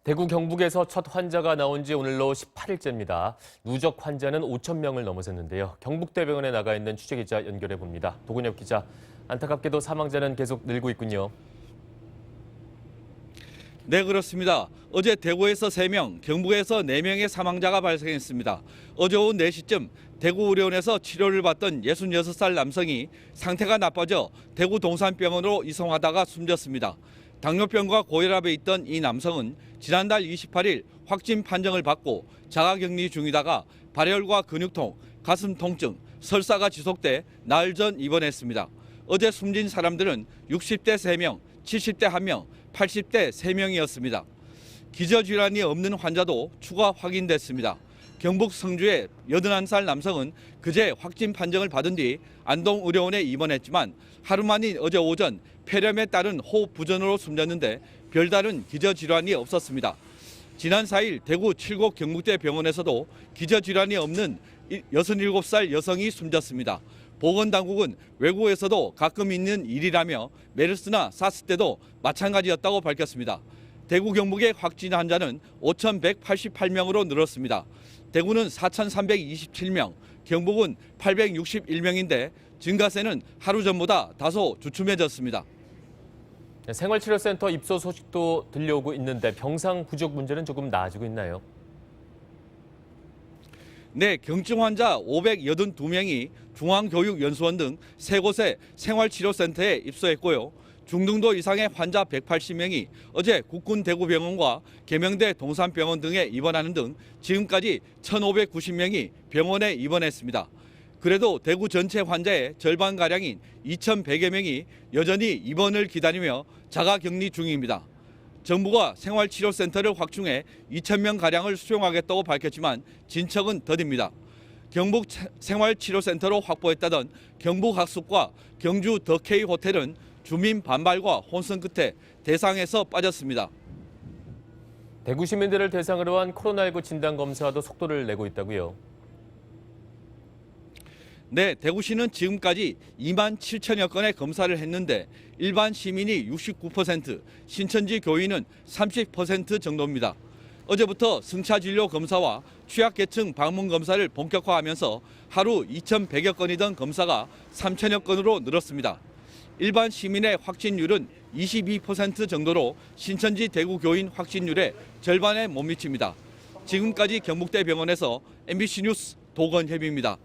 대구 경북에서 첫 환자가 나온 지 오늘로 18일째입니다. 누적 환자는 5천 명을 넘어섰는데요. 경북대병원에 나가 있는 취재기자 연결해 봅니다. 도근엽 기자, 안타깝게도 사망자는 계속 늘고 있군요. 네, 그렇습니다. 어제 대구에서 3명, 경북에서 4명의 사망자가 발생했습니다. 어제 오후 4시쯤 대구의료원에서 치료를 받던 66살 남성이 상태가 나빠져 대구 동산병원으로 이송하다가 숨졌습니다. 당뇨병과 고혈압에 있던 이 남성은 지난달 28일 확진 판정을 받고 자가격리 중이다가 발열과 근육통, 가슴 통증, 설사가 지속돼 나흘 전 입원했습니다. 어제 숨진 사람들은 60대 3명, 70대 1명, 80대 3명이었습니다. 기저질환이 없는 환자도 추가 확인됐습니다. 경북 성주의 81살 남성은 그제 확진 판정을 받은 뒤 안동의료원에 입원했지만 하루 만인 어제 오전 폐렴에 따른 호흡 부전으로 숨졌는데 별다른 기저질환이 없었습니다. 지난 4일 대구 칠곡 경북대 병원에서도 기저질환이 없는 67살 여성이 숨졌습니다. 보건당국은 외국에서도 가끔 있는 일이라며 메르스나 사스 때도 마찬가지였다고 밝혔습니다. 대구 경북의 확진 환자는 5,188명으로 늘었습니다. 대구는 4,327명, 경북은 861명인데 증가세는 하루 전보다 다소 주춤해졌습니다. 생활치료센터 입소 소식도 들려오고 있는데 병상 부족 문제는 조금 나아지고 있나요? 네, 경증 환자 582명이 중앙교육연수원 등 3곳의 생활치료센터에 입소했고요. 중등도 이상의 환자 180명이 어제 국군대구병원과 계명대 동산병원 등에 입원하는 등 지금까지 1,590명이 병원에 입원했습니다. 그래도 대구 전체 환자의 절반가량인 2,100여 명이 여전히 입원을 기다리며 자가격리 중입니다. 정부가 생활치료센터를 확충해 2,000명가량을 수용하겠다고 밝혔지만 진척은 더딥니다. 경북 생활치료센터로 확보했다던 경북학습과 경주 더케이 호텔은 주민 반발과 혼선 끝에 대상에서 빠졌습니다. 대구 시민들을 대상으로 한 코로나19 진단검사도 속도를 내고 있다고요? 네, 대구시는 지금까지 2만 7천여 건의 검사를 했는데 일반 시민이 69%, 신천지 교인은 30% 정도입니다. 어제부터 승차진료 검사와 취약계층 방문 검사를 본격화하면서 하루 2,100여 건이던 검사가 3천여 건으로 늘었습니다. 일반 시민의 확진율은 22% 정도로 신천지 대구 교인 확진율의 절반에 못 미칩니다. 지금까지 경북대병원에서 MBC 뉴스 도건협입니다.